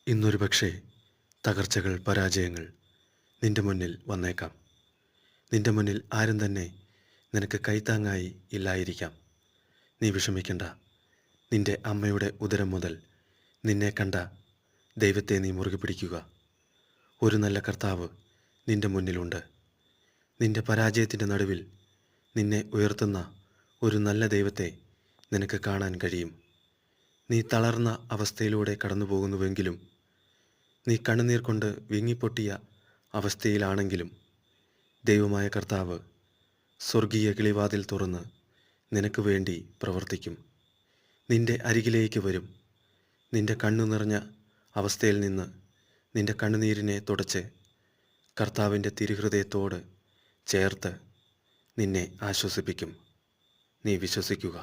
ഇന്നൊരു പക്ഷേ തകർച്ചകൾ, പരാജയങ്ങൾ നിന്റെ മുന്നിൽ വന്നേക്കാം. നിന്റെ മുന്നിൽ ആരും തന്നെ നിനക്ക് കൈത്താങ്ങായി ഇല്ലായിരിക്കാം. നീ വിഷമിക്കണ്ട. നിന്റെ അമ്മയുടെ ഉദരം മുതൽ നിന്നെ കണ്ട ദൈവത്തെ നീ മുറുകെ പിടിക്കുക. ഒരു നല്ല കർത്താവ് നിന്റെ മുന്നിലുണ്ട്. നിന്റെ പരാജയത്തിൻ്റെ നടുവിൽ നിന്നെ ഉയർത്തുന്ന ഒരു നല്ല ദൈവത്തെ നിനക്ക് കാണാൻ കഴിയും. നീ തളർന്ന അവസ്ഥയിലൂടെ കടന്നു പോകുന്നുവെങ്കിലും, നീ കണ്ണുനീർ കൊണ്ട് വിങ്ങിപ്പൊട്ടിയ അവസ്ഥയിലാണെങ്കിലും, ദൈവമായ കർത്താവ് സ്വർഗീയ കിളിവാതിൽ തുറന്ന് നിനക്ക് വേണ്ടി പ്രവർത്തിക്കും. നിന്റെ അരികിലേക്ക് വരും. നിന്റെ കണ്ണു നിറഞ്ഞ അവസ്ഥയിൽ നിന്ന് നിന്റെ കണ്ണുനീരിനെ തുടച്ച് കർത്താവിൻ്റെ തിരുഹൃദയത്തോട് ചേർത്ത് നിന്നെ ആശ്വസിപ്പിക്കും. നീ വിശ്വസിക്കുക.